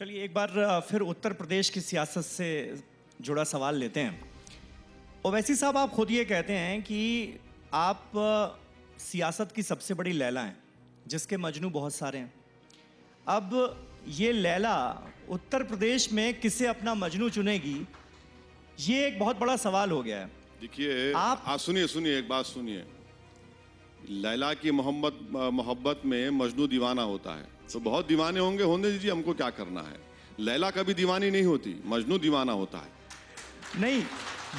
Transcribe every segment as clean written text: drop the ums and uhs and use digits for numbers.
चलिए एक बार फिर उत्तर प्रदेश की सियासत से जुड़ा सवाल लेते हैं। ओवैसी साहब, आप खुद ये कहते हैं कि आप सियासत की सबसे बड़ी लैला हैं, जिसके मजनू बहुत सारे हैं। अब ये लैला उत्तर प्रदेश में किसे अपना मजनू चुनेगी, ये एक बहुत बड़ा सवाल हो गया है। देखिए, आप सुनिए एक बात सुनिए। लैला की मोहब्बत में मजनू दीवाना होता है, तो बहुत दीवाने होंगे, होने दीजिए, हमको क्या करना है। लैला कभी दीवानी नहीं होती, मजनू दीवाना होता है। नहीं,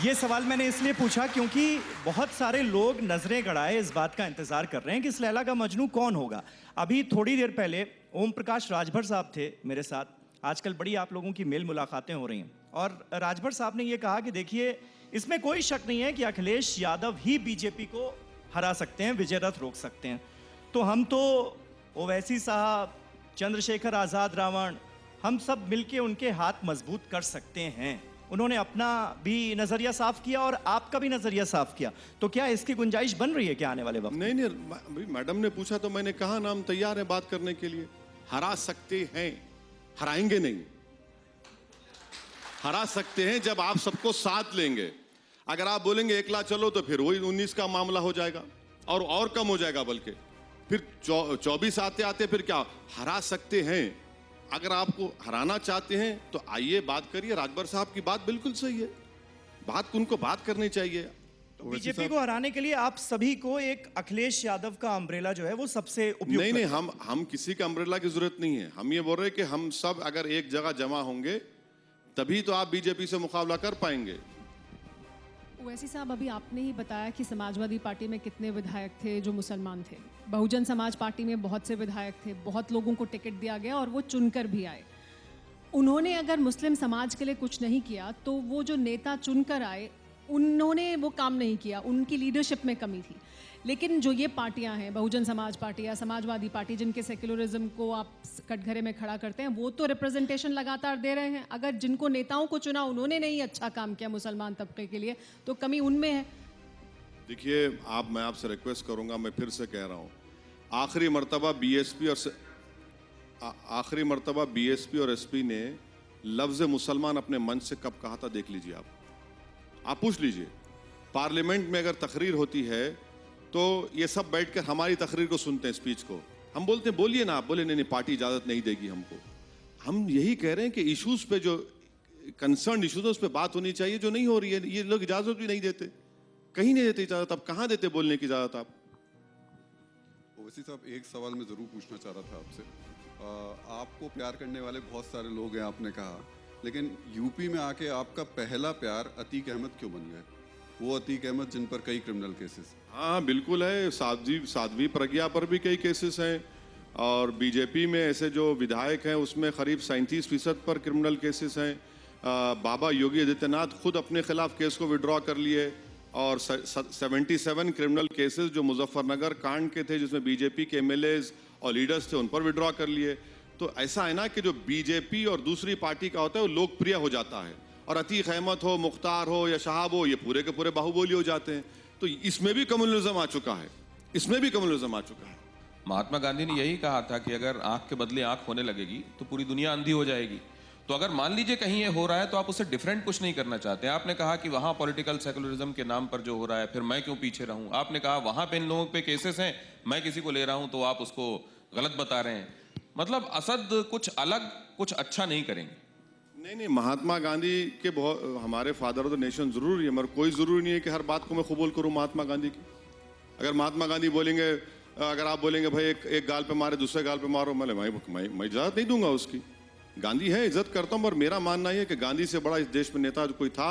ये सवाल मैंने इसलिए पूछा क्योंकि बहुत सारे लोग नजरें गड़ाए इस बात का इंतजार कर रहे हैं कि इस लैला का मजनू कौन होगा। अभी थोड़ी देर पहले ओम प्रकाश राजभर साहब थे मेरे साथ। आजकल बड़ी आप लोगों की मेल मुलाकातें हो रही हैं और राजभर साहब ने ये कहा कि देखिए, इसमें कोई शक नहीं है कि अखिलेश यादव ही बीजेपी को हरा सकते हैं, विजय रथ रोक सकते हैं। तो हम तो ओवैसी साहब, चंद्रशेखर आज़ाद रावण, हम सब मिलके उनके हाथ मजबूत कर सकते हैं। उन्होंने अपना भी नज़रिया साफ किया और आपका भी नज़रिया साफ किया। तो क्या इसकी गुंजाइश बन रही है क्या आने वाले वक्त? नहीं, मैडम ने पूछा तो मैंने कहा ना, हम तैयार हैं बात करने के लिए। हरा सकते हैं, हराएंगे नहीं। हरा सकते हैं जब आप सबको साथ लेंगे। अगर आप बोलेंगे एकला चलो तो फिर वही 19 का मामला हो जाएगा और कम हो जाएगा, बल्कि फिर 24 आते आते फिर क्या। हरा सकते हैं। अगर आपको हराना चाहते हैं तो आइए बात करिए। राजभर साहब की बात बिल्कुल सही है, उनको बात करनी चाहिए। तो बीजेपी को हराने के लिए आप सभी को एक अखिलेश यादव का अम्ब्रेला जो है वो सबसे उपयुक्त। नहीं, हम किसी का अम्ब्रेला की जरूरत नहीं है। हम ये बोल रहे हैं कि हम सब अगर एक जगह जमा होंगे तभी तो आप बीजेपी से मुकाबला कर पाएंगे। ओवैसी साहब, अभी आपने ही बताया कि समाजवादी पार्टी में कितने विधायक थे जो मुसलमान थे। बहुजन समाज पार्टी में बहुत से विधायक थे, बहुत लोगों को टिकट दिया गया और वो चुनकर भी आए। उन्होंने अगर मुस्लिम समाज के लिए कुछ नहीं किया तो वो जो नेता चुनकर आए उन्होंने वो काम नहीं किया, उनकी लीडरशिप में कमी थी। लेकिन जो ये पार्टियां हैं, बहुजन समाज पार्टी या समाजवादी पार्टी, जिनके सेक्युलरिज्म को आप कटघरे में खड़ा करते हैं, वो तो रिप्रेजेंटेशन लगातार दे रहे हैं। अगर जिनको नेताओं को चुना उन्होंने नहीं अच्छा काम किया मुसलमान तबके के लिए, तो कमी उनमें है। देखिए, मैं आपसे रिक्वेस्ट करूंगा, मैं फिर से कह रहा हूं, आखिरी मर्तबा बीएसपी और एसपी ने लफ्ज मुसलमान अपने मन से कब कहा था, देख लीजिए। आप पूछ लीजिए। पार्लियामेंट में अगर तकरीर होती है तो ये सब बैठकर हमारी तकरीर को सुनते हैं, स्पीच को। हम बोलते हैं बोलिए ना, आप बोले नहीं, पार्टी इजाजत नहीं देगी हमको। हम यही कह रहे हैं कि इश्यूज पे, जो कंसर्न इश्यूज है, उस पर बात होनी चाहिए, जो नहीं हो रही है। ये लोग इजाजत भी नहीं देते, कहीं नहीं देते इजाजत। अब कहां देते बोलने की इजाजत आप? ओवैसी साहब, एक सवाल मैं जरूर पूछना चाह रहा था आपसे। आपको प्यार करने वाले बहुत सारे लोग हैं, आपने कहा, लेकिन यूपी में आके आपका पहला प्यार अतीक अहमद क्यों बन गया? वो अतीक अहमद जिन पर कई क्रिमिनल केसेस। हाँ बिल्कुल है। साध्वी प्रज्ञा पर भी कई केसेस हैं और बीजेपी में ऐसे जो विधायक हैं उसमें करीब 37% पर क्रिमिनल केसेस हैं। बाबा योगी आदित्यनाथ खुद अपने खिलाफ केस को विड्रॉ कर लिए और 77 क्रिमिनल केसेस जो मुजफ्फरनगर कांड के थे, जिसमें बीजेपी के एमएलएज और लीडर्स थे, उन पर विड्रॉ कर लिए। तो ऐसा है ना कि जो बीजेपी और दूसरी पार्टी का होता है वो लोकप्रिय हो जाता है, और अतीक अहमद हो, मुख्तार हो या शहाब हो, ये पूरे के पूरे बाहुबली हो जाते हैं। तो इसमें भी कम्युनलिज्म आ चुका है, महात्मा गांधी ने यही कहा था कि अगर आंख के बदले आंख होने लगेगी तो पूरी दुनिया अंधी हो जाएगी। तो अगर मान लीजिए कहीं ये हो रहा है तो आप उससे डिफरेंट कुछ नहीं करना चाहते। आपने कहा कि वहां पॉलिटिकल सेकुलरिज्म के नाम पर जो हो रहा है, फिर मैं क्यों पीछे रहूं। आपने कहा वहां पे इन लोगों पे केसेस हैं, मैं किसी को ले रहा हूं तो आप उसको गलत बता रहे हैं। मतलब असद कुछ अलग, कुछ अच्छा नहीं करेंगे। नहीं, महात्मा गांधी के बहुत, हमारे फादर ऑफ द नेशन जरूर है, मगर कोई जरूरी नहीं है कि हर बात को मैं कबूल करूं महात्मा गांधी की। अगर महात्मा गांधी बोलेंगे, अगर आप बोलेंगे भाई एक गाल पे मारे दूसरे गाल पे मारो, मैं इजाजत नहीं दूंगा उसकी। गांधी है, इज्जत करता हूं, पर मेरा मानना है कि गांधी से बड़ा इस देश में नेता जो कोई था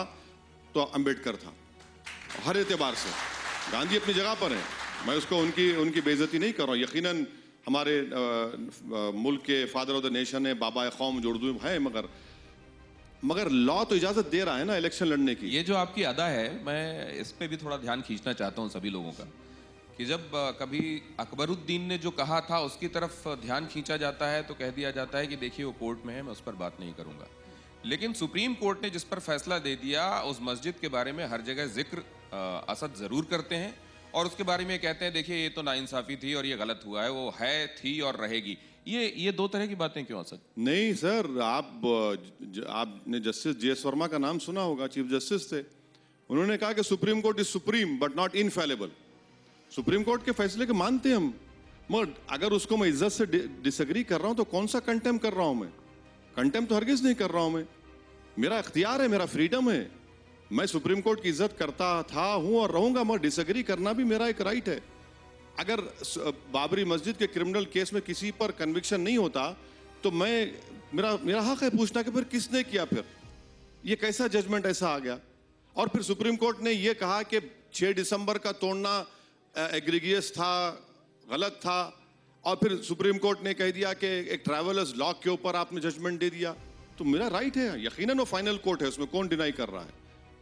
तो अम्बेडकर था। हर एतबार से गांधी अपनी जगह पर है, मैं उसको उनकी बेइज्जती नहीं कर रहा हूं। यकीनन हमारे मुल्क के फादर ऑफ द नेशन है, बाबा कौम जो उर्दू है, मगर लॉ तो इजाजत दे रहा है ना इलेक्शन लड़ने की। ये जो आपकी अदा है, मैं इस पे भी थोड़ा ध्यान खींचना चाहता हूँ सभी लोगों का, कि जब कभी अकबरुद्दीन ने जो कहा था उसकी तरफ ध्यान खींचा जाता है तो कह दिया जाता है कि देखिए वो कोर्ट में है, मैं उस पर बात नहीं करूंगा। लेकिन सुप्रीम कोर्ट ने जिस पर फैसला दे दिया, उस मस्जिद के बारे में हर जगह जिक्र असद जरूर करते हैं और उसके बारे में कहते हैं देखिए ये तो नाइंसाफी थी और ये गलत हुआ है, वो है, थी और रहेगी। ये दो तरह की बातें क्यों आ सकती? नहीं सर, आपने जस्टिस JS वर्मा का नाम सुना होगा, चीफ जस्टिस थे। उन्होंने कहा कि supreme court is supreme but not infallible. Supreme court के फैसले के मानते हैं हम, मगर अगर उसको मैं इज्जत से डिसएग्री कर रहा हूं तो कौन सा कंटेम कर रहा हूं मैं? कंटेम तो हरगिज नहीं कर रहा हूं मैं। मेरा इख्तियार है, मेरा फ्रीडम है। मैं सुप्रीम कोर्ट की इज्जत करता था, हूं और रहूंगा, मगर डिसएग्री करना भी मेरा एक राइट है। अगर बाबरी मस्जिद के क्रिमिनल केस में किसी पर कन्विक्शन नहीं होता तो मेरा हक है पूछना कि फिर किसने किया, फिर ये कैसा जजमेंट ऐसा आ गया? और फिर सुप्रीम कोर्ट ने ये कहा कि 6 दिसंबर का तोड़ना एग्रीगियस था, गलत था, और फिर सुप्रीम कोर्ट ने कह दिया कि एक ट्रैवलर्स लॉ के ऊपर आपने जजमेंट दे दिया। तो मेरा राइट है, यकीनन वो फाइनल कोर्ट है, उसमें कौन डिनाई कर रहा है?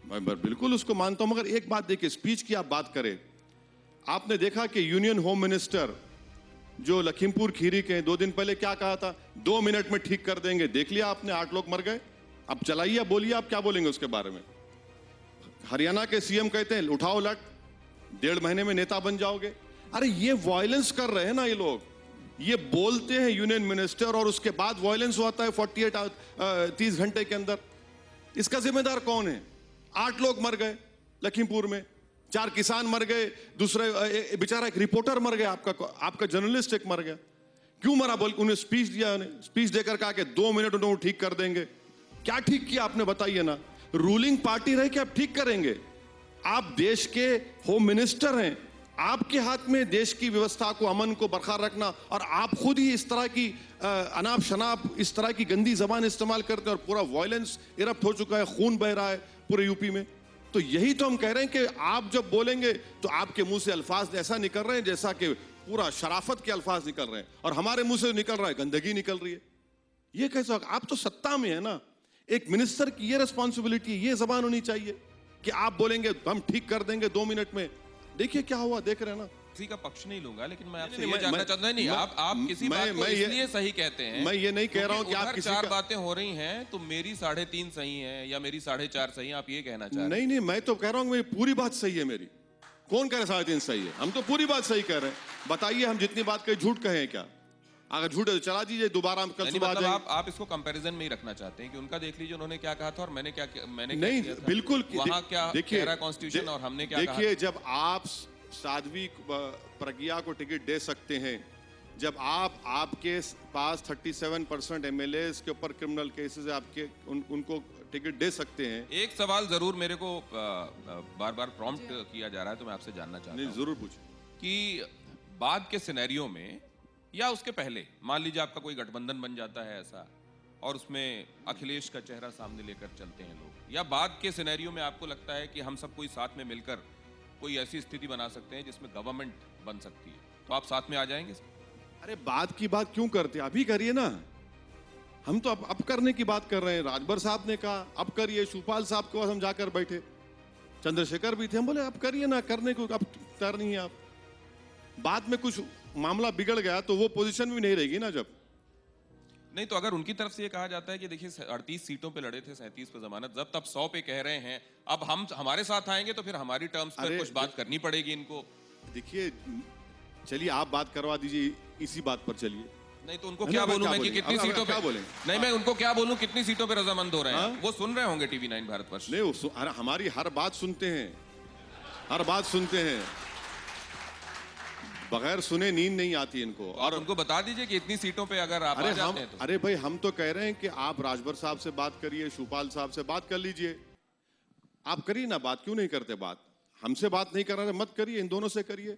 मैं बिल्कुल उसको मानता हूं। मगर एक बात देखिए, स्पीच की आप बात करें, आपने देखा कि यूनियन होम मिनिस्टर जो लखीमपुर खीरी के 2 दिन पहले क्या कहा था? 2 मिनट में ठीक कर देंगे। देख लिया आपने, 8 लोग मर गए। अब चलाइए, बोलिए आप क्या बोलेंगे उसके बारे में। हरियाणा के सीएम कहते हैं उठाओ लट, 1.5 महीने में नेता बन जाओगे। अरे ये वायलेंस कर रहे हैं ना ये लोग, ये बोलते हैं यूनियन मिनिस्टर और उसके बाद वायलेंस होता है 30 घंटे के अंदर। इसका जिम्मेदार कौन है? 8 लोग मर गए लखीमपुर में, 4 किसान मर गए, दूसरे बेचारा एक रिपोर्टर मर गया, आपका जर्नलिस्ट एक मर गया। क्यों मरा? बोल उन्हें स्पीच दिया, स्पीच देकर कहा कि 2 मिनट उन्हें ठीक कर देंगे। क्या ठीक किया आपने, बताइए ना। रूलिंग पार्टी रहे कि आप ठीक करेंगे? आप देश के होम मिनिस्टर हैं, आपके हाथ में देश की व्यवस्था को, अमन को बरकरार रखना, और आप खुद ही इस तरह की अनाप शनाप, इस तरह की गंदी जबान इस्तेमाल करते हैं और पूरा वायलेंस इरप्ट हो चुका है, खून बह रहा है पूरे यूपी में। तो यही तो हम कह रहे हैं कि आप जब बोलेंगे तो आपके मुंह से अल्फाज ऐसा निकल रहे हैं जैसा कि पूरा शराफत के अल्फाज निकल रहे हैं, और हमारे मुंह से निकल रहा है गंदगी निकल रही है। ये कैसे होगा? आप तो सत्ता में है ना, एक मिनिस्टर की ये रिस्पॉन्सिबिलिटी, ये जबान होनी चाहिए कि आप बोलेंगे हम ठीक कर देंगे 2 मिनट में। देखिए क्या हुआ, देख रहे हैं ना। किसी का पक्ष नहीं लूंगा, लेकिन मैं आपसे नहीं, ये जानना चाहता हूं। नहीं, आप किसी बात को इसलिए सही कहते हैं। मैं ये नहीं कह रहा हूं कि आप किसी 4 बातें हो रही हैं तो मेरी 3.5 सही है या मेरी 4.5 सही है, आप ये कहना चाह रहे हैं? नहीं, मैं तो कह रहा हूं मेरी पूरी बात सही है मेरी। कौन कह रहा है 3.5 सही है? हम तो पूरी बात सही कह रहे हैं। बताइए हम जितनी बात कहें झूठ कहें क्या? अगर झूठ है तो चला दीजिए, दोबारा हम कल सुबह मतलब आप इसको कंपैरिजन में ही रखना चाहते हैं कि उनका देख लीजिए उन्होंने क्या कहा था और मैंने क्या नहीं, किया था। बिल्कुल वहां क्या देखिए, कह रहा है कॉन्स्टिट्यूशन और हमने क्या कहा। देखिए, जब आप साध्वी प्रज्ञा को टिकट दे सकते हैं, जब आपके पास 37% MLAs के ऊपर क्रिमिनल केसेस है, आपके उनको टिकट दे सकते हैं। एक सवाल जरूर मेरे को बार बार प्रॉम्प्ट किया जा रहा है, तो मैं आपसे जानना चाहता हूं जरूर पूछिए कि बाद के सिनेरियो में या उसके पहले, मान लीजिए आपका कोई गठबंधन बन जाता है ऐसा, और उसमें अखिलेश का चेहरा सामने लेकर चलते हैं लोग, या बाद के सिनेरियो में आपको लगता है कि हम सब कोई साथ में मिलकर कोई ऐसी स्थिति बना सकते हैं जिसमें गवर्नमेंट बन सकती है, तो आप साथ में आ जाएंगे? अरे बात की बात क्यों करते हैं? अभी करिए ना। हम तो अब करने की बात कर रहे हैं। राजभर साहब ने कहा अब करिए, शिवपाल साहब के पास हम जाकर बैठे, चंद्रशेखर भी थे, हम बोले अब करिए ना, करने को अब तैयार नहीं है आप। बाद में कुछ मामला बिगड़ गया तो वो पोजीशन भी नहीं रहेगी ना। जब नहीं तो अगर उनकी तरफ से ये कहा जाता है कि देखिए 38 सीटों पे लड़े थे, 37 पे जमानत, जब तब 100 पे कह रहे हैं, अब हम हमारे साथ आएंगे तो फिर हमारी टर्म्स पे कुछ बात करनी पड़ेगी इनको। देखिए, चलिए आप बात करवा दीजिए, इसी बात पर चलिए। नहीं तो उनको क्या बोलूं मैं कि कितनी सीटों पे बोलेंगे? नहीं, मैं उनको क्या बोलूं कितनी सीटों पे रजामंद हो रहे हैं? वो सुन रहे होंगे TV9 भारतवर्ष। नहीं, हमारी हर बात सुनते हैं, हर बात सुनते हैं। बगैर सुने नींद नहीं आती इनको। और उनको बता दीजिए कि इतनी सीटों पे अगर आप आ जाते हैं तो। अरे भाई, हम तो कह रहे हैं कि आप राजभर साहब से बात करिए, शिवपाल साहब से बात कर लीजिए। आप करिए ना बात, क्यों नहीं करते बात? हमसे बात नहीं कर रहे, मत करिए, इन दोनों से करिए।